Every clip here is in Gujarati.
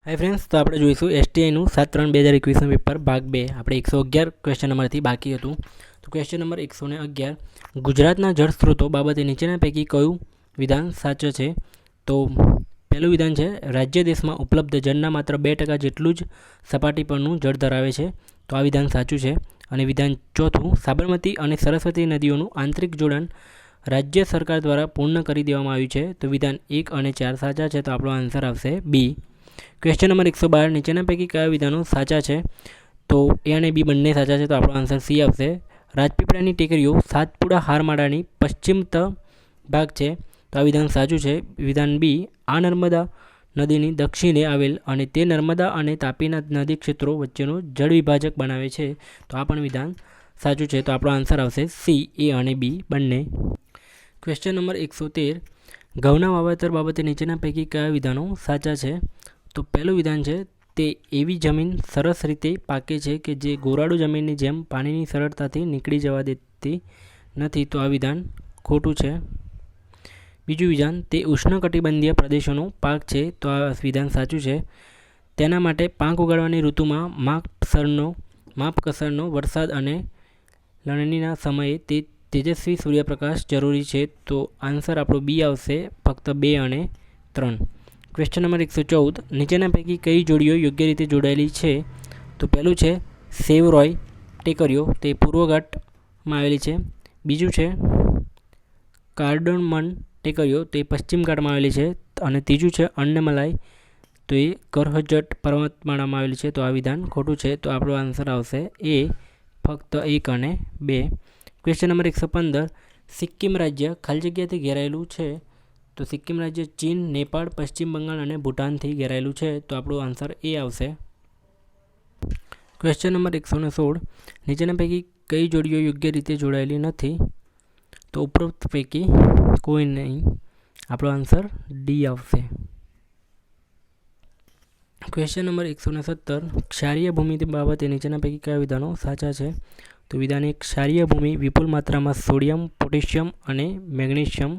હાય ફ્રેન્ડ્સ, તો આપણે જોઈશું એસટીઆઈનું 7/3/2021 પેપર ભાગ 2. આપણે 111 ક્વેશ્ચન નંબરથી બાકી હતું. તો ક્વેશ્ચન નંબર 111, ગુજરાતના જળ સ્ત્રોતો બાબતે નીચેના પૈકી કયું વિધાન સાચું છે? તો પહેલું વિધાન છે, રાજ્ય દેશમાં ઉપલબ્ધ જળના માત્ર 2% જેટલું જ સપાટી પરનું જળ ધરાવે છે. તો આ વિધાન સાચું છે. અને વિધાન ચોથું, સાબરમતી અને સરસ્વતી નદીઓનું આંતરિક જોડાણ રાજ્ય સરકાર દ્વારા પૂર્ણ કરી દેવામાં આવ્યું છે. તો વિધાન 1 અને 4 સાચા છે. તો આપણો આન્સર આવશે બી. ક્વેશ્ચન નંબર 112, નીચેના પૈકી કયા વિધાનો સાચા છે? તો એ અને બી બંને સાચા છે. તો આપણો આન્સર સી આવશે. રાજપીપળાની ટેકરીઓ સાતપુડા હારમાળાની પશ્ચિમ ભાગ છે. તો આ વિધાન સાચું છે. વિધાન બી, આ નર્મદા નદીની દક્ષિણે આવેલ અને તે નર્મદા અને તાપીના નદી ક્ષેત્રો વચ્ચેનો જળ વિભાજક બનાવે છે. તો આ પણ વિધાન સાચું છે. તો આપણો આન્સર આવશે સી, એ અને બી બંને. ક્વેશ્ચન નંબર 113, ઘઉંના વાવેતર બાબતે નીચેના પૈકી કયા વિધાનો સાચા છે? તો પહેલું વિધાન છે, તે એવી જમીન સરસ રીતે પાકે છે કે જે ગોરાડુ જમીનની જેમ પાણીની સરળતાથી નીકળી જવા દેતી નથી. તો આ વિધાન ખોટું છે. બીજું વિધાન, તે ઉષ્ણકટિબંધીય પ્રદેશોનો પાક છે. તો આ વિધાન સાચું છે. તેના માટે પાક ઉગાડવાની ઋતુમાં માપકસરનો વરસાદ અને લણણીના સમયે તે તેજસ્વી સૂર્યપ્રકાશ જરૂરી છે. તો આન્સર આપણો બી આવશે, ફક્ત 2 અને 3. ક્વેશ્ચન નંબર 114, નીચેના પૈકી કઈ જોડીઓ યોગ્ય રીતે જોડાયેલી છે? તો પહેલું છે, સેવરોય ટેકરીઓ, તે પૂર્વ ઘાટમાં આવેલી છે. બીજું છે, કાર્ડમન ટેકરીઓ, તે પશ્ચિમ ઘાટમાં આવેલી છે. અને ત્રીજું છે, અન્નમલાઈ, તો એ કરહજટ પર્વતમાળામાં આવેલી છે. તો આ વિધાન ખોટું છે. તો આપણો આન્સર આવશે એ, ફક્ત 1 અને 2. ક્વેશ્ચન નંબર 115, સિક્કિમ રાજ્ય ખાલી જગ્યાથી ઘેરાયેલું છે. તો સિક્કિમ રાજ્ય ચીન, નેપાળ, પશ્ચિમ બંગાળ અને ભૂટાનથી ઘેરાયેલું છે. તો આપણો આન્સર એ આવશે. ક્વેશ્ચન નંબર 116, નીચેના પૈકી કઈ જોડીઓ યોગ્ય રીતે જોડાયેલી નથી? તો ઉપરોક્ત પૈકી કોઈ નહીં. આપણો આન્સર ડી આવશે. ક્વેશ્ચન નંબર 117, ક્ષારીય ભૂમિ બાબતે નીચેના પૈકી કયા વિધાનો સાચા છે? તો વિધાન 1, ક્ષારીય ભૂમિ વિપુલ માત્રામાં સોડિયમ, પોટેશિયમ અને મેગ્નેશિયમ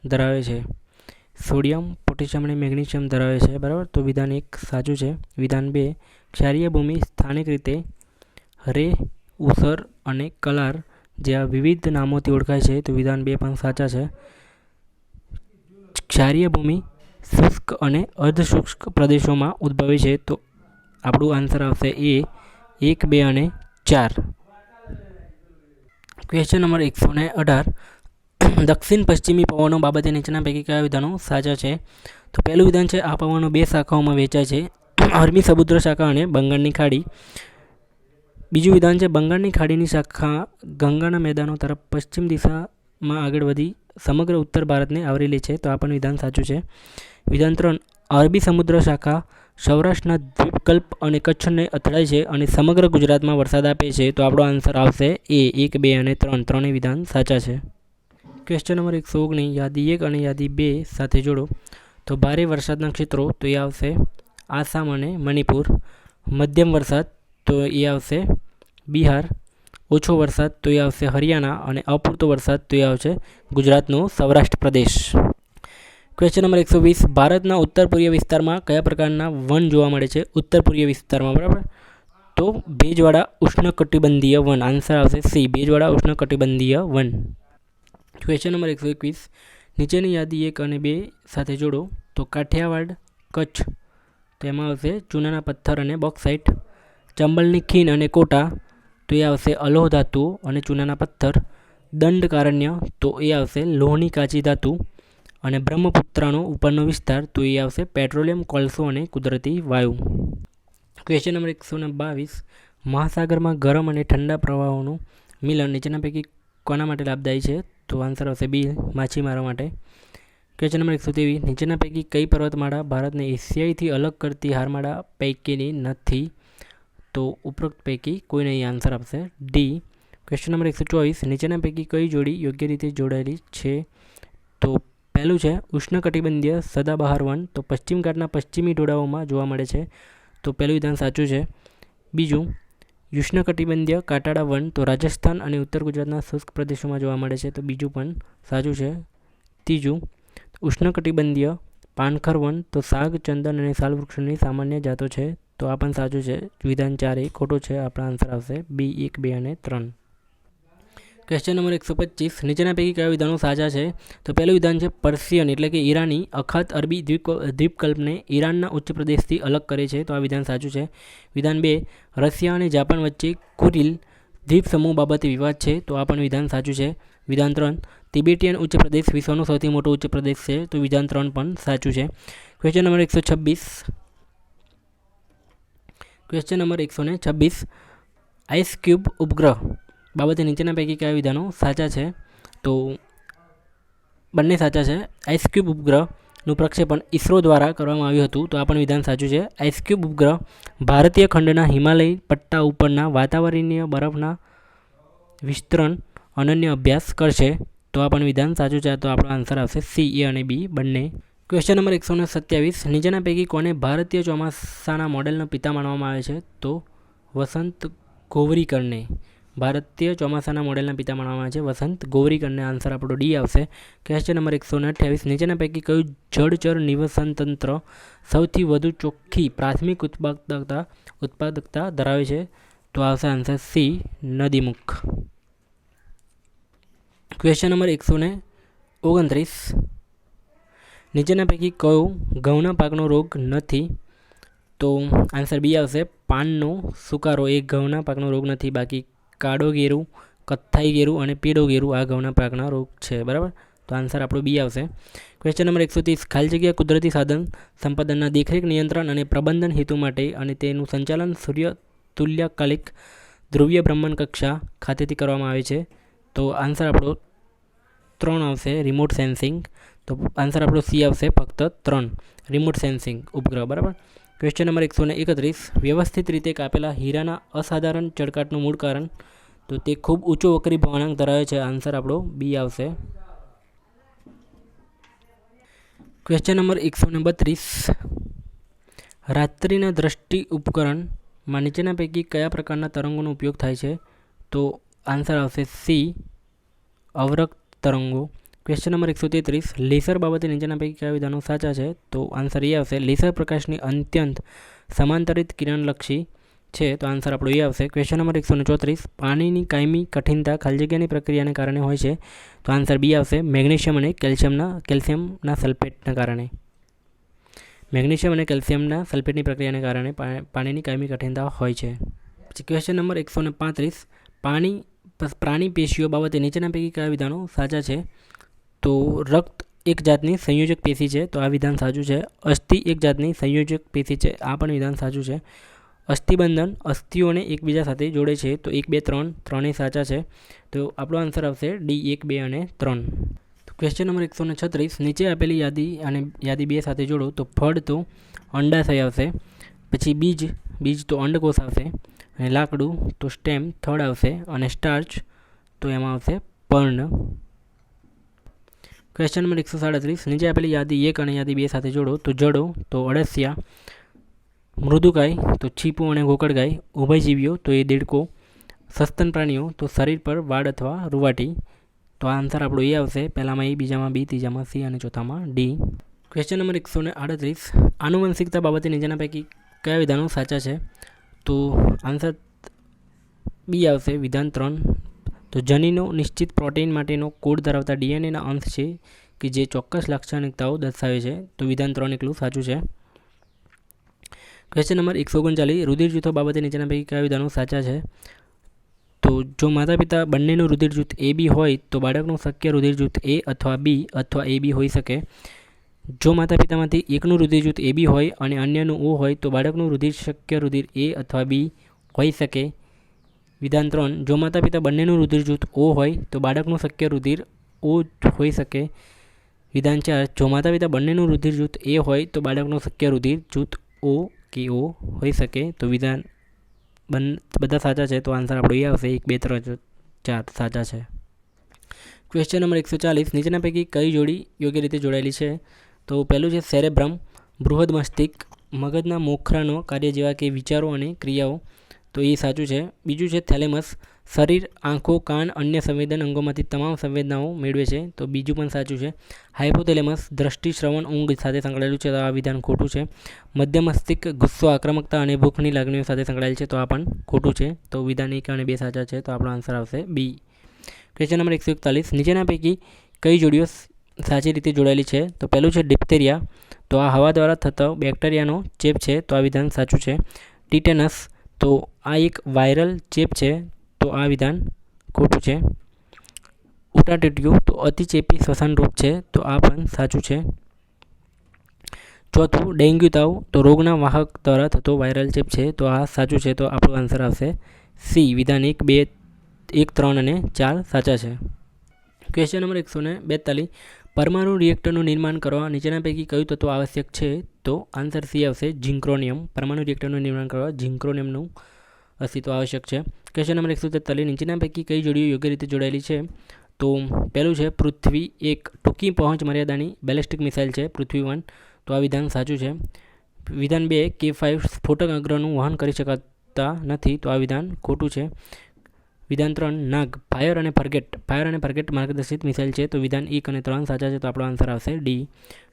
ધરાવે છે. સોડિયમ, પોટેશિયમ અને મેગ્નેશિયમ ધરાવે છે, બરાબર. તો વિધાન 1 સાચું છે. વિધાન 2, ક્ષારીય ભૂમિ સ્થાનિક રીતે રે, ઉસર અને કલાર જેવા વિવિધ નામોથી ઓળખાય છે. તો વિધાન 2 પણ સાચા છે. ક્ષારીય ભૂમિ શુષ્ક અને અર્ધશુષ્ક પ્રદેશોમાં ઉદ્ભવે છે. તો આપણું આન્સર આવશે એ, 1, 2 અને 4. ક્વેશ્ચન નંબર 118, દક્ષિણ પશ્ચિમી પવનો બાબતે નીચેના પૈકી કયા વિધાનો સાચા છે? તો પહેલું વિધાન છે, આ પવનો 2 શાખાઓમાં વહેંચાય છે, અરબી સમુદ્ર શાખા અને બંગાળની ખાડી. બીજું વિધાન છે, બંગાળની ખાડીની શાખા ગંગાના મેદાનો તરફ પશ્ચિમ દિશામાં આગળ વધી સમગ્ર ઉત્તર ભારતને આવરી લે છે. તો આ પણ વિધાન સાચું છે. વિધાન 3, અરબી સમુદ્ર શાખા સૌરાષ્ટ્રના દ્વીપકલ્પ અને કચ્છને અથડાય છે અને સમગ્ર ગુજરાતમાં વરસાદ આપે છે. તો આપણો આન્સર આવશે એ, 1, 2 અને 3. ત્રણેય વિધાન સાચા છે. ક્વેશ્ચન નંબર 119, યાદી 1 અને યાદી 2 સાથે જોડો. તો ભારે વરસાદના ક્ષેત્રો, તો એ આવશે આસામ અને મણિપુર. મધ્યમ વરસાદ, તો એ આવશે બિહાર. ઓછો વરસાદ, તો એ આવશે હરિયાણા. અને અપૂરતો વરસાદ, તો એ આવશે ગુજરાતનો સૌરાષ્ટ્ર પ્રદેશ. ક્વેશ્ચન નંબર 120, ભારતના ઉત્તર પૂર્વીય વિસ્તારમાં કયા પ્રકારના વન જોવા મળે છે? ઉત્તર પૂર્વીય વિસ્તારમાં, બરાબર. તો ભેજવાળા ઉષ્ણકટિબંધીય વન. આન્સર આવશે સી, ભેજવાળા ઉષ્ણકટિબંધીય વન. ક્વેશ્ચન નંબર 121, નીચેની યાદી 1 અને 2 સાથે જોડો. તો કાઠિયાવાડ, કચ્છ, તો એમાં આવશે ચૂનાના પથ્થર અને બોક્સાઇટ. ચંબલની ખીણ અને કોટા, તો એ આવશે અલોહ ધાતુ અને ચૂનાના પથ્થર. દંડકારણ્ય, તો એ આવશે લોહની કાચી ધાતુ. અને બ્રહ્મપુત્રાનો ઉપરનો વિસ્તાર, તો એ આવશે પેટ્રોલિયમ, કોલસો અને કુદરતી વાયુ. ક્વેશ્ચન નંબર 122, મહાસાગરમાં ગરમ અને ઠંડા પ્રવાહોનું મિલન નીચેના પૈકી કોના માટે લાભદાયી છે? તો આન્સર આવશે બી, માછીમારો માટે. ક્વેશ્ચન નંબર 123, નીચેના પૈકી કઈ પર્વતમાળા ભારતને એશિયાથી અલગ કરતી હારમાળા પૈકીની નથી? તો ઉપરોક્ત પૈકી કોઈ નહીં. આન્સર આપશે ડી. ક્વેશ્ચન નંબર 124, નીચેના પૈકી કઈ જોડી યોગ્ય રીતે જોડાયેલી છે? તો પહેલું છે, ઉષ્ણકટિબંધીય સદાબહાર વન, તો પશ્ચિમ ઘાટના પશ્ચિમી ઢોળાવોમાં જોવા મળે છે. તો પહેલું વિધાન સાચું છે. બીજું, ઉષ્ણકટિબંધીય કાંટાળા વન, તો રાજસ્થાન અને ઉત્તર ગુજરાતના શુષ્ક પ્રદેશોમાં જોવા મળે છે. તો બીજું પણ સાચું છે. ત્રીજું, ઉષ્ણકટિબંધીય પાનખર વન તો સાગ, ચંદન અને સાલ વૃક્ષની સામાન્ય જાતો છે. તો આ પણ સાચું છે. વિધાન 4 એ ખોટું છે. આપણા આન્સર આવશે બી 1, 2 અને 3. Question number 125. નીચેના પૈકી કયા વિધાનો સાચા છે? તો પહેલું વિધાન છે પર્શિયન એટલે કે ઈરાની અખાત અરબી દ્વીપકલ્પને ઈરાનના ઉચ્ચ પ્રદેશથી અલગ કરે છે. તો આ વિધાન સાચું છે. વિધાન 2. રશિયા અને જાપાન વચ્ચે કુરિલ દ્વીપ સમૂહ બાબતે વિવાદ છે. તો આ પણ વિધાન સાચું છે. વિધાન 3. તિબેટિયન ઉચ્ચ પ્રદેશ વિશ્વનો સૌથી મોટો ઉચ્ચ પ્રદેશ છે. તો વિધાન 3 પણ સાચું છે. Question number 126. Question number 126. Ice cube ઉપગ્રહ બાબતે નીચેના પૈકી કયા વિધાનો સાચા છે? તો બંને સાચા છે. આઈસ ક્યુબ ઉપગ્રહનું પ્રક્ષેપણ ઇસરો દ્વારા કરવામાં આવ્યું હતું. તો આ પણ વિધાન સાચું છે. આઈસ ક્યુબ ઉપગ્રહ ભારતીય ખંડના હિમાલય પટ્ટા ઉપરના વાતાવરણીય બરફના વિસ્તરણ અનન્ય અભ્યાસ કરશે. તો આ પણ વિધાન સાચું છે. તો આપણો આન્સર આવશે સી, એ અને બી બંને. Question number 127. નીચેના પૈકી કોને ભારતીય ચોમાસાના મોડેલનો પિતા માનવામાં આવે છે? તો વસંત ગોવરીકરને ભારતીય ચોમાસાના મોડેલના પિતા માનવામાં આવે છે. વસંત ગોવરીકરને આન્સર આપણો ડી આવશે. Question number 128. નીચેના પૈકી કયું જળચર નિવસન તંત્ર સૌથી વધુ ચોખ્ખી પ્રાથમિક ઉત્પાદકતા ધરાવે છે? તો આવશે આન્સર સી, નદીમુખ. Question number 129. નીચેના પૈકી કયો ઘઉંના પાકનો રોગ નથી? તો આન્સર બી આવશે. પાનનો સુકારો એ ઘઉંના પાકનો રોગ નથી. બાકી કાળો ગેરું, કથ્થાઈ ગેરું અને પીળો ગેરું આ ઘઉંના પાકના રોગ છે. બરાબર. તો આન્સર આપણો બી આવશે. Question number 130. ખાલી જગ્યા કુદરતી સાધન સંપાદનના દેખરેખ, નિયંત્રણ અને પ્રબંધન હેતુ માટે અને તેનું સંચાલન સૂર્ય તુલ્યકાલિક ધ્રુવીય ભ્રમણ કક્ષા ખાતેથી કરવામાં આવે છે. તો આન્સર આપણો 3 આવશે. Remote sensing. તો આન્સર આપણો સી આવશે. ફક્ત 3 રિમોટ સેન્સિંગ ઉપગ્રહ. બરાબર. Question number 131. વ્યવસ્થિત રીતે કાપેલા હીરાના અસાધારણ ચળકાટનું મૂળ કારણ? તો તે ખૂબ ઊંચો વક્રી ભવાળાંક ધરાવે છે. આન્સર આપણો બી આવશે. Question number 132. રાત્રિના દ્રષ્ટિ ઉપકરણમાં નીચેના પૈકી કયા પ્રકારના તરંગોનો ઉપયોગ થાય છે? તો આન્સર આવશે સી, અવરક તરંગો. Question number 133. લેસર બાબતે નીચેના પૈકી કયા વિધાનો સાચા છે? તો આન્સર એ આવશે. લેસર પ્રકાશની અત્યંત સમાંતરિત કિરણલક્ષી છે. તો આન્સર આપણો એ આવશે. Question number 134. પાણીની કાયમી કઠિનતા ખાલી જગ્યાની પ્રક્રિયાને કારણે હોય છે. તો આન્સર બી આવશે. મેગ્નેશિયમ અને કેલ્શિયમના સલ્ફેટના કારણે. મેગ્નેશિયમ અને કેલ્શિયમના સલ્ફેટની પ્રક્રિયાને કારણે પાણીની કાયમી કઠિનતા હોય છે. પછી ક્વેશ્ચન નંબર 135. પ્રાણી પેશીઓ બાબતે નીચેના પૈકી કયા વિધાનો સાચા છે? તો રક્ત એક જાતની સંયોજક પેશી છે. તો આ વિધાન સાચું છે. અસ્થિ એક જાતની સંયોજક પેશી છે. આ પણ વિધાન સાચું છે. અસ્થિબંધન અસ્થિઓને એકબીજા સાથે જોડે છે. તો 1, 2, 3 ત્રણેય સાચા છે. તો આપણો આન્સર આવશે ડી, 1, 2 અને 3. Question number 136. નીચે આપેલી યાદી 2 સાથે જોડો. તો ફળ તો અંડાશય આવશે. પછી બીજ તો અંડકોષ આવશે. અને લાકડું તો સ્ટેમ થડ આવશે. અને સ્ટાર્ચ તો એમાં આવશે પર્ણ. Question number 137. નીચે આપેલી યાદી 1 અને યાદી 2 સાથે જોડો. તો જડો તો અળસિયા, મૃદુકાય તો છીપું અને ગોકળગાય, ઉભયજીવીઓ તો એ દેડકો, સસ્તન પ્રાણીઓ તો શરીર પર વાળ અથવા રૂવાટી. તો આ આન્સર આપણો એ આવશે. પહેલામાં એ, બીજામાં બી, ત્રીજામાં સી અને ચોથામાં ડી. Question number 138. આનુવંશિકતા બાબતે નીચેના પૈકી કયા વિધાનો સાચા છે? તો આન્સર બી આવશે. વિધાન 3. તો જનીનો નિશ્ચિત પ્રોટીન માટેનો કોડ ધરાવતા ડીએનએના અંશ છે કે જે ચોક્કસ લાક્ષણિકતાઓ દર્શાવે છે. તો વિધાન 3 એકલું સાચું છે. Question number 139. રુધિર જૂથો બાબતે નીચેના પૈકી કયા વિધાનો સાચા છે? તો જો માતા પિતા બંનેનું રુધિર જૂથ એ બી હોય તો બાળકનું શક્ય રુધિર જૂથ એ અથવા બી અથવા એ બી હોઈ શકે. જો માતા પિતામાંથી એકનું રુધિર જૂથ એ બી હોય અને અન્યનું ઓ હોય તો બાળકનું શક્ય રુધિર એ અથવા બી હોઈ શકે. વિધાન 3. જો માતા પિતા બંનેનું રુધિર જૂથ ઓ હોય તો બાળકનું શક્ય રુધિર ઓ હોઈ શકે. વિધાન 4. જો માતા પિતા બંનેનું રુધિર જૂથ એ હોય તો બાળકનું શક્ય રુધિર જૂથ ઓ કે ઓ હોઈ શકે. તો વિધાન બધા સાચા છે. તો આન્સર આપણો એ આવશે. 1, 2, 3, 4 સાચા છે. Question number 140. નીચેના પૈકી કઈ જોડી યોગ્ય રીતે જોડાયેલી છે? તો પહેલું છે સેરેબ્રમ, બૃહદ મસ્તિષ્ક, મગજના મોખરાનો કાર્ય જેવા કે વિચારો અને ક્રિયાઓ. તો એ સાચું છે. બીજું છે થેલેમસ, શરીર, આંખો, કાન, અન્ય સંવેદન અંગોમાંથી તમામ સંવેદનાઓ મેળવે છે. તો બીજું પણ સાચું છે. હાઇપોથેલેમસ દ્રષ્ટિ, શ્રવણ, ઊંઘ સાથે સંકળાયેલું છે. તો આ વિધાન ખોટું છે. મધ્ય મસ્તિષ્ક ગુસ્સો, આક્રમકતા અને ભૂખની લાગણીઓ સાથે સંકળાયેલ છે. તો આ પણ ખોટું છે. તો વિધાન 1 અને 2 સાચા છે. તો આપણો આન્સર આવશે બી. ક્વેશ્ચન નંબર 141, નીચેના પૈકી કઈ જોડીઓ સાચી રીતે જોડાયેલી છે? તો પહેલું છે ડિપ્થેરિયા, તો આ હવા દ્વારા થતો બેક્ટેરિયાનો ચેપ છે. તો આ વિધાન સાચું છે. ટીટેનસ, તો આ એક વાયરલ ચેપ છે. તો આ વિધાન ખોટું છે. ઉટાટિટ્યુ, તો અતિચેપી શ્વસન રોગ છે. તો આ પણ સાચું છે. ચોથું ડેન્ગ્યુ તાવ, તો રોગના વાહક દ્વારા થતો વાયરલ ચેપ છે. તો આ સાચું છે. તો આપણો આન્સર આવશે સી. વિધાન 1, 2, 1, 3 અને 4 સાચા છે. ક્વેશ્ચન નંબર 142, પરમાણુ રિએક્ટરનું નિર્માણ કરવા નીચેના પૈકી કયું તત્વ આવશ્યક છે? તો આન્સર સી આવશે, ઝિંક્રોનિયમ. પરમાણુ રિએક્ટરનું નિર્માણ કરવા ઝિંક્રોનિયમનું અસ્તિત્વ આવશ્યક છે. ક્વેશ્ચન નંબર 143, નીચેના પૈકી કઈ જોડીઓ યોગ્ય રીતે જોડાયેલી છે? તો પહેલું છે પૃથ્વી 1 ટૂંકી પહોંચ મર્યાદાની બેલિસ્ટિક મિસાઇલ છે. પૃથ્વી 1, તો આ વિધાન સાચું છે. વિધાન 2, K5 સ્ફોટક અગ્રનું વહન કરી શકાતા નથી. તો આ વિધાન ખોટું છે. વિધાન 3, નાગ ફાયર અને ફરગેટ માર્ગદર્શિત મિસાઇલ છે. તો વિધાન 1 અને 3 સાચા છે. તો આપણો આન્સર આવશે ડી.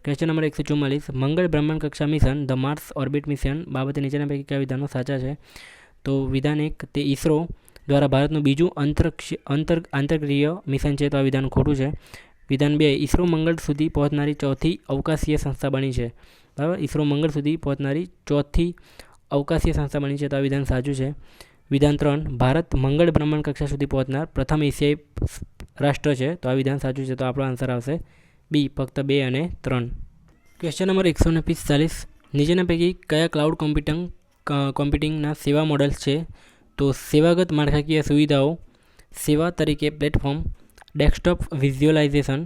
ક્વેશ્ચન નંબર 144, મંગળ બ્રહ્માંડ કક્ષા mission the Mars orbit mission બાબતે નીચેના પૈકી કયા વિધાનો સાચા છે? તો વિધાન 1, તે ઇસરો દ્વારા ભારતનું બીજું આંતરગ્રહીય મિશન છે. તો આ વિધાન ખોટું છે. વિધાન 2, ઇસરો મંગળ સુધી પહોંચનારી ચોથી અવકાશીય સંસ્થા બની છે. બરાબર, ઇસરો મંગળ સુધી પહોંચનારી ચોથી અવકાશીય સંસ્થા બની છે. તો આ વિધાન સાચું છે. વિધાન 3, ભારત મંગળ બ્રહ્માંડ કક્ષા સુધી પહોંચનાર પ્રથમ એશિયાઈ રાષ્ટ્ર છે. તો આ વિધાન સાચું છે. તો આપણો આન્સર આવશે બી, ફક્ત 2 અને 3. ક્વેશ્ચન નંબર 145, નીચેના પૈકી કયા ક્લાઉડ કોમ્પ્યુટિંગના સેવા મોડલ્સ છે? તો સેવાગત માળખાકીય સુવિધાઓ, સેવા તરીકે પ્લેટફોર્મ, ડેસ્કટોપ વિઝ્યુઅલાઇઝેશન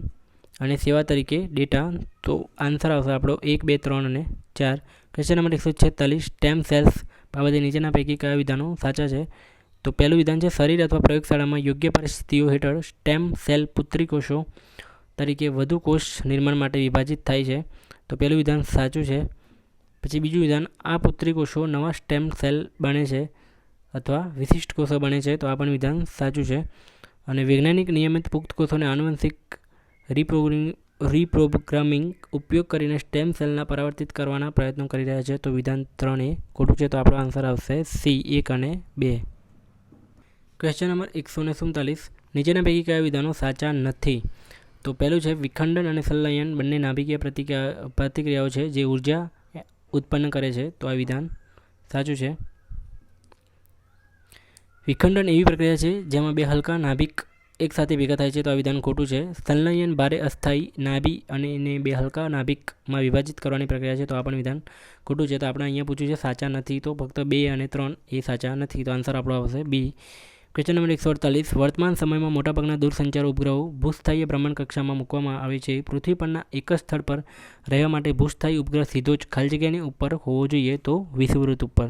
અને સેવા તરીકે ડેટા. તો આન્સર આવશે આપણો 1, 2, 3 અને 4. ક્વેશ્ચન નંબર 146, સ્ટેમ સેલ્સ બાબતે નીચેના પૈકી કયા વિધાનો સાચા છે? તો પહેલું વિધાન છે શરીર અથવા પ્રયોગશાળામાં યોગ્ય પરિસ્થિતિઓ હેઠળ સ્ટેમ સેલ પુત્રી કોષો તરીકે વધુ કોષ નિર્માણ માટે વિભાજિત થાય છે. તો પહેલું વિધાન સાચું છે. પછી બીજું વિધાન, આ પુત્રી કોષો નવા સ્ટેમ સેલ બને છે અથવા વિશિષ્ટ કોષો બને છે. તો આ પણ વિધાન સાચું છે. અને વૈજ્ઞાનિક નિયમિત પુખ્ત કોષોને આનુવંશિક રીપ્રોગ્રામિંગ ઉપયોગ કરીને સ્ટેમ સેલના પરાવર્તિત કરવાના પ્રયત્નો કરી રહ્યા છે. તો વિધાન 3 એ ખોટું છે. તો આપણો આન્સર આવશે સી, 1 અને 2. ક્વેશ્ચન નંબર 147, નીચેના પૈકી કયા વિધાનો સાચા નથી? તો પહેલું છે વિખંડન અને સંલયન બંને નાભિકીય પ્રતિક્રિયાઓ છે જે ઉર્જા ઉત્પન્ન કરે છે. તો આ વિધાન સાચું છે. વિખંડન એવી પ્રક્રિયા છે જેમાં બે હલકા નાભિક એકસાથે ભેગા થાય છે. તો આ વિધાન ખોટું છે. સંલયન ભારે અસ્થાયી નાભી અને એને બે હલકા નાભિકમાં વિભાજિત કરવાની પ્રક્રિયા છે. તો આ પણ વિધાન ખોટું છે. તો આપણે અહીંયા પૂછ્યું છે સાચા નથી. તો ફક્ત 2 અને 3 એ સાચા નથી. તો આન્સર આપણો આવશે બી. ક્વેશ્ચન નંબર 148, વર્તમાન સમયમાં મોટાભાગના દૂરસંચાર ઉપગ્રહો ભૂસ્થાયી બ્રહ્માંડ કક્ષામાં મૂકવામાં આવે છે. પૃથ્વી પરના એક જ સ્થળ પર રહેવા માટે ભૂસ્થાયી ઉપગ્રહ સીધો જ ખાલી જગ્યાની ઉપર હોવો જોઈએ, તો વિષુવવૃત્ત ઉપર.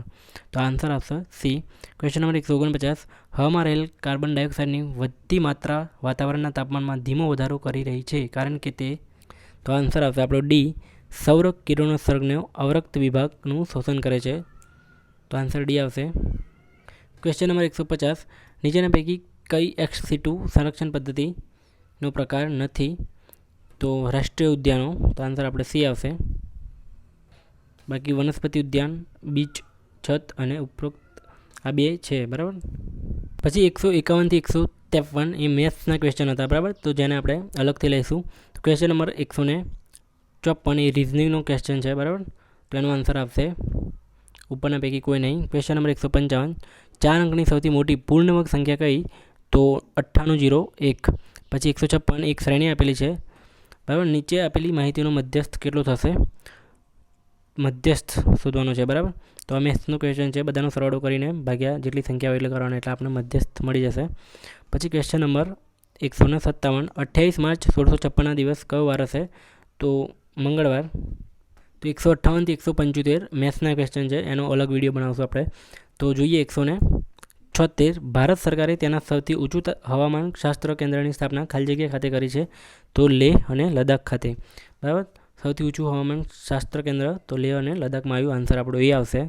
તો આન્સર આવશે સી. ક્વેશ્ચન નંબર 149, હવામાં રહેલ કાર્બન ડાયોક્સાઇડની વધતી માત્રા વાતાવરણના તાપમાનમાં ધીમો વધારો કરી રહી છે કારણ કે તે. તો આન્સર આવશે આપણો ડી, સૌર કિરણોત્સર્ગનો અવરક્ત વિભાગનું શોષણ કરે છે. તો આન્સર ડી આવશે. ક્વેશ્ચન નંબર 150, નીચેના પૈકી કઈ ex-situ સંરક્ષણ પદ્ધતિનો પ્રકાર નથી? તો રાષ્ટ્રીય ઉદ્યાનો. તો આન્સર આપણે સી આવશે. બાકી વનસ્પતિ ઉદ્યાન, બીચ, છત અને ઉપરોક્ત આ 2 છે. બરાબર. પછી 151 થી 153 એ મેથ્સના ક્વેશ્ચન હતા. બરાબર, તો જેને આપણે અલગથી લઈશું. તો ક્વેશ્ચન નંબર 154 એ રિઝનિંગનો ક્વેશ્ચન છે. બરાબર, તો એનો આન્સર આવશે ઉપરના પૈકી કોઈ નહીં. ક્વેશ્ચન નંબર 155, 4 અંકની સૌથી મોટી પૂર્ણવર્ગ સંખ્યા કઈ? તો 9801. પછી 156 એક શ્રેણી આપેલી છે. બરાબર, નીચે આપેલી માહિતીનો મધ્યસ્થ કેટલો થશે? મધ્યસ્થ શોધવાનો છે. બરાબર, તો આ મેથ્સનો ક્વેશ્ચન છે. બધાનો સરવાળો કરીને ભાગ્યા જેટલી સંખ્યા હોય એટલે કરવાનો, એટલે આપણે મધ્યસ્થ મળી જશે. પછી ક્વેશ્ચન નંબર 157, 28 માર્ચ 1656ના દિવસ કયો વાર હશે? તો મંગળવાર. તો 158 થી 175 મેથ્સના ક્વેશ્ચન છે, એનો અલગ વિડીયો બનાવશું આપણે. તો જોઈએ 176, ભારત સરકારે તેના સૌથી ઊંચું હવામાન શાસ્ત્ર કેન્દ્રની સ્થાપના ખાલી જગ્યા ખાતે કરી છે? તો લેહ અને લદ્દાખ ખાતે. બરાબર, સૌથી ઊંચું હવામાન શાસ્ત્ર કેન્દ્ર તો લેહ અને લદ્દાખમાં આવ્યું. આન્સર આપણો એ આવશે.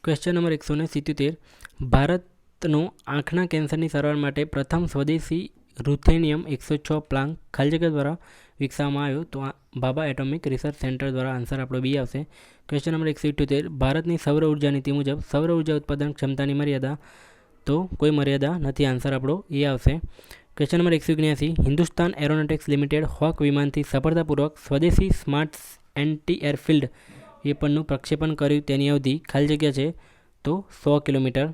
ક્વેશ્ચન નંબર 177, ભારતનો આંખના કેન્સરની સારવાર માટે પ્રથમ સ્વદેશી રૂથેનિયમ 106 પ્લાન્ટ ખાલી જગ્યા દ્વારા વિકસાવવામાં આવ્યો. તો ભાભા એટોમિક રિસર્ચ સેન્ટર દ્વારા. આન્સર આપણો બી આવશે. ક્વેશ્ચન નંબર 178, ભારતની સૌર ઉર્જા નીતિ મુજબ સૌર ઉર્જા ઉત્પાદન ક્ષમતાની મર્યાદા. તો કોઈ મર્યાદા નથી. આન્સર આપણો એ આવશે. Question number 179, Hindustan aeronautics limited hawk વિમાનથી સફળતાપૂર્વક સ્વદેશી સ્માર્ટ એન્ટી એરફિલ્ડ વેપનનું પ્રક્ષેપણ કર્યું. તેની અવધિ ખાલી જગ્યા છે તો 100 કિલોમીટર.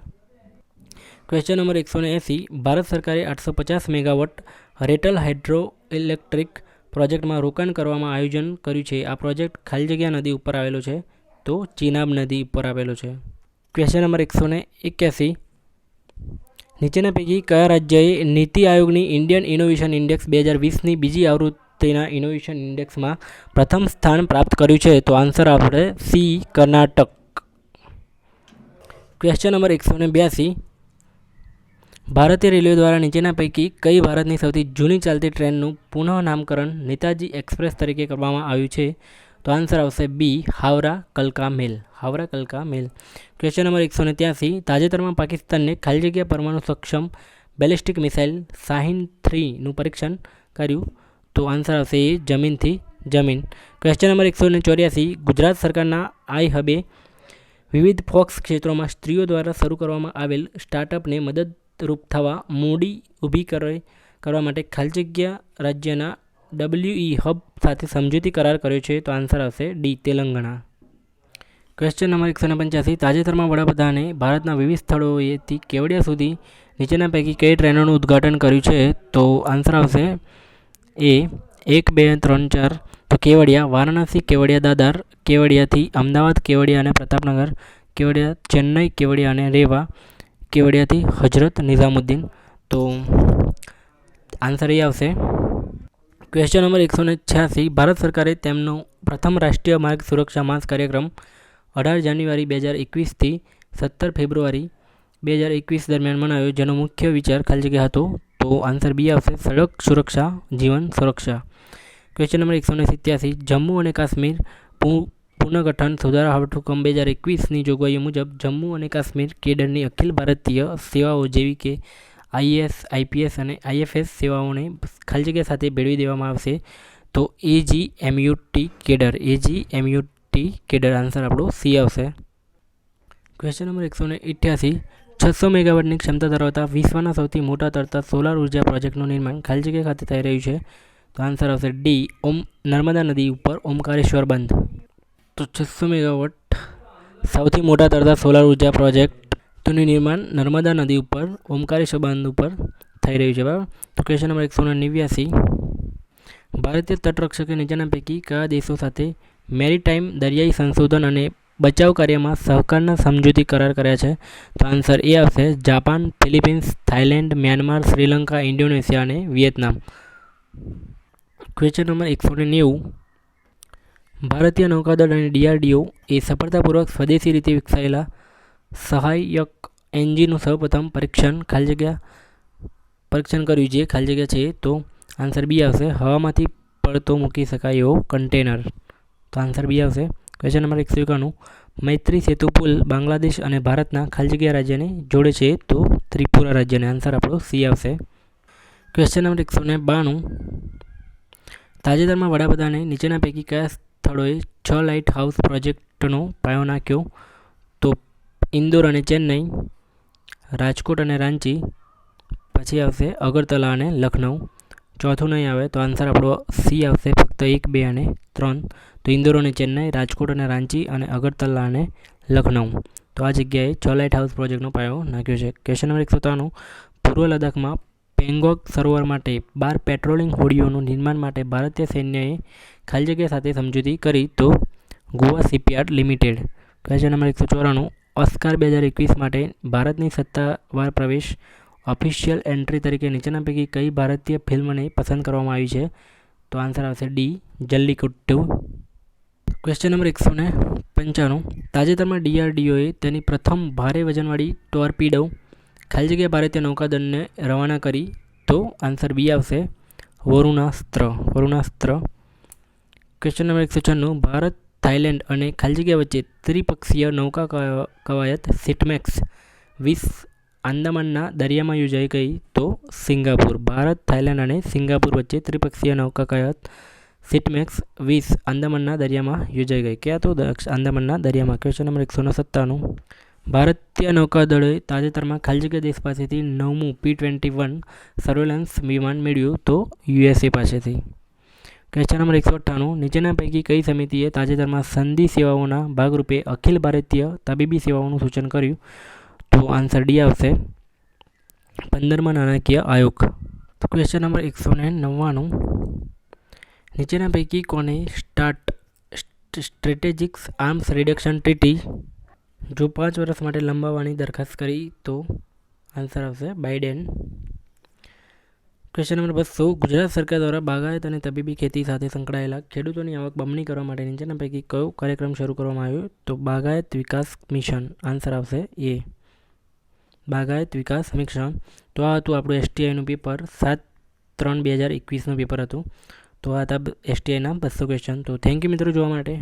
ક્વેશ્ચન નંબર 180, ભારત સરકારે 850 મેગાવોટ રેટલ હાઇડ્રો ઇલેક્ટ્રિક પ્રોજેક્ટમાં રોકાણ કરવામાં આયોજન કર્યું છે. આ પ્રોજેક્ટ ખાલી જગ્યા નદી ઉપર આવેલો છે તો ચિનાબ નદી ઉપર આવેલો છે. ક્વેશ્ચન નંબર 181, નીચેના પૈકી કયા રાજ્યએ નીતિ આયોગની ઇન્ડિયન ઇનોવેશન ઇન્ડેક્સ 2020ની બીજી આવૃત્તિના ઇનોવેશન ઇન્ડેક્સમાં પ્રથમ સ્થાન પ્રાપ્ત કર્યું છે? તો આન્સર આપણે સી, કર્ણાટક. ક્વેશ્ચન નંબર 182, ભારતીય રેલવે દ્વારા નીચેના પૈકી કઈ ભારતની સૌથી જૂની ચાલતી ટ્રેનનું પુનઃ નામકરણ નેતાજી એક્સપ્રેસ તરીકે કરવામાં આવ્યું છે? તો આન્સર આવશે બી, હાવરા કલકા મેલ. હાવરા કલકા મેલ. ક્વેશ્ચન નંબર 183, તાજેતરમાં પાકિસ્તાનને ખાલી જગ્યા પરમાણુ સક્ષમ બેલિસ્ટિક મિસાઇલ શાહીન-3નું પરીક્ષણ કર્યું. તો આન્સર આવશે એ, જમીનથી જમીન. ક્વેશ્ચન નંબર 184, ગુજરાત સરકારના આઈ હબે વિવિધ ફોક્સ ક્ષેત્રોમાં સ્ત્રીઓ દ્વારા શરૂ કરવામાં આવેલ સ્ટાર્ટઅપને મદદરૂપ થવા મૂડી ઊભી કરવા માટે ખાલી જગ્યા રાજ્યના WE હબ સાથે સમજૂતી કરાર કર્યો છે. તો આન્સર આવશે ડી, તેલંગાણા. ક્વેશ્ચન નંબર 185, તાજેતરમાં વડાપ્રધાને ભારતના વિવિધ સ્થળોએથી કેવડિયા સુધી નીચેના પૈકી કઈ ટ્રેનોનું ઉદ્ઘાટન કર્યું છે? તો આન્સર આવશે એ, 1, 2, 3, 4. તો કેવડિયા, વારાણસી, કેવડિયા દાદર, કેવડિયાથી અમદાવાદ, કેવડિયા અને પ્રતાપનગર, કેવડિયા ચેન્નઈ, કેવડિયા અને રેવા, કેવડિયાથી હજરત નિઝામુદ્દીન. તો આન્સર એ આવશે. ક્વેશ્ચન નંબર 186, ભારત સરકારે તેમનો પ્રથમ રાષ્ટ્રીય માર્ગ સુરક્ષા માસ કાર્યક્રમ 18 જાન્યુઆરી 2021થી 17 ફેબ્રુઆરી 2021 દરમિયાન મનાવ્યો, જેનો મુખ્ય વિચાર ખાલી જગ્યા હતો. તો આન્સર બી આવશે, સડક સુરક્ષા જીવન સુરક્ષા. ક્વેશ્ચન નંબર 187, જમ્મુ અને કાશ્મીર પુનઃગઠન સુધારા વટહુકમ 2021ની જોગવાઈઓ મુજબ જમ્મુ અને કાશ્મીર કેડરની અખિલ ભારતીય સેવાઓ જેવી કે IAS, IPS અને IFS સેવાઓને ખાલી જગ્યા સાથે ભેળવી દેવામાં આવશે. તો AGMUT cadre, AGMUT cadre. Answer આપણો સી આવશે. ક્વેશ્ચન નંબર 188, 600 મેગાવોટની ક્ષમતા ધરાવતા વિશ્વના સૌથી મોટા તરતા સોલાર ઉર્જા પ્રોજેક્ટનું નિર્માણ ખાલી જગ્યા ખાતે થઈ રહ્યું છે. તો આન્સર આવશે ડી, નર્મદા નદી ઉપર ઓમકારેશ્વર બંધ. તો 600 મેગાવોટ સૌથી મોટા તરતા સોલાર ઉર્જા પ્રોજેક્ટનું નિર્માણ નર્મદા નદી ઉપર ઓમકારેશ્વર બંધ ઉપર થઈ રહ્યું છે. બરાબર. તો ક્વેશ્ચન નંબર 189, ભારતીય તટરક્ષકે નીચેના પૈકી કયા દેશો સાથે મેરીટાઈમ દરિયાઈ સંશોધન અને બચાવ કાર્યમાં સહકારના સમજૂતી કરાર કર્યા છે? તો આન્સર એ આવશે, Japan, Philippines, Thailand, Myanmar, Sri Lanka, Indonesia અને વિયેતનામ. ક્વેશ્ચન નંબર 190, ભારતીય નૌકાદળ અને DRDO એ સફળતાપૂર્વક સ્વદેશી રીતે વિકસાયેલા સહાયક એન્જિનનું સૌપ્રથમ પરીક્ષણ કર્યું જે ખાલી જગ્યા છે? તો આન્સર બી આવશે, હવામાંથી પડતો મૂકી શકાય એવો કન્ટેનર. તો આન્સર બી આવશે. ક્વેશ્ચન નંબર 191, મૈત્રી સેતુ પુલ બાંગ્લાદેશ અને ભારતના ખાલી જગ્યા રાજ્યને જોડે છે? તો ત્રિપુરા રાજ્યને. આન્સર આપણો સી આવશે. ક્વેશ્ચન નંબર 192, તાજેતરમાં વડાપ્રધાને નીચેના પૈકી કયા સ્થળોએ 6 લાઇટ હાઉસ પ્રોજેક્ટનો પાયો નાખ્યો? તો ઇન્દોર અને ચેન્નઈ, રાજકોટ અને રાંચી, પછી આવશે અગરતલા અને લખનઉ. ચોથું નહીં આવે તો આન્સર આપણો સી આવશે, ફક્ત 1, 2 અને 3. તો ઇન્દોર અને ચેન્નઈ, રાજકોટ અને રાંચી અને અગરતલા અને લખનઉ. તો આ જગ્યાએ 6 લાઇટ હાઉસ પ્રોજેક્ટનો પાયો નાખ્યો છે. ક્વેશ્ચન નંબર 193, પૂર્વ લદ્દાખમાં પેંગોંગ સરોવર માટે 12 પેટ્રોલિંગ હોડીઓનું નિર્માણ માટે ભારતીય સૈન્યએ ખાલી જગ્યા સાથે સમજૂતી કરી? તો Goa shipyard limited. Question number 194, Oscar 2021 માટે ભારતની સત્તાવાર પ્રવેશ ઓફિશિયલ એન્ટ્રી તરીકે નીચેના પૈકી કઈ ભારતીય ફિલ્મને પસંદ કરવામાં આવી છે? તો આન્સર આવશે ડી, જલ્લીકટ્ટુ. ક્વેશ્ચન નંબર 195, તાજેતરમાં DRDOએ તેની પ્રથમ ભારે વજનવાળી ટોર્પીડો ખાલી જગ્યા ભારતીય નૌકાદળને રવાના કરી? તો આન્સર બી આવશે, વરુણાસ્ત્ર. ક્વેશ્ચન નંબર 196, ભારત થાઇલેન્ડ અને ખાલી જગ્યા વચ્ચે ત્રિપક્ષીય નૌકા કવાયત સિટમેક્સ 20 આંદામાનના દરિયામાં યોજાઈ ગઈ? તો સિંગાપુર. ભારત, થાઇલેન્ડ અને સિંગાપુર વચ્ચે ત્રિપક્ષીય નૌકા કવાયત સિટમેક્સ 20 આંદામાનના દરિયામાં યોજાઈ ગઈ. ક્યાં? તો આંદામાનના દરિયામાં. Question number 157. ભારતીય નૌકાદળે તાજેતરમાં ખાલી જગ્યા દેશ પાસેથી 9મું P-21 સર્વેલન્સ વિમાન મેળવ્યું? તો USA પાસેથી. Question number 198. નીચેના પૈકી કઈ સમિતિએ તાજેતરમાં સનદી સેવાઓના ભાગરૂપે અખિલ ભારતીય તબીબી સેવાઓનું સૂચન કર્યું? તો આન્સર ડી આવશે, 15મા નાણાકીય આયોગ. Question number 199. નીચેના પૈકી કોને સ્ટ્રેટેજિક આર્મ્સ રિડક્શન ટ્રીટી જો 5 વર્ષ માટે લંબાવવાની દરખાસ્ત કરી? તો આન્સર આવશે બાઇડેન. Question number 200. ગુજરાત સરકાર દ્વારા બાગાયત અને તબીબી ખેતી સાથે સંકળાયેલા ખેડૂતોની આવક બમણી કરવા માટે નીચેના પૈકી કયો કાર્યક્રમ શરૂ કરવામાં આવ્યો? તો બાગાયત વિકાસ મિશન. આન્સર આવશે એ, બાગાયત વિકાસ મિશન. તો આ હતું આપણું STIનું પેપર 7/3/2021નું પેપર હતું. તો આ હતા STIના 200 ક્વેશ્ચન. તો થેન્ક યુ મિત્રો જોવા માટે.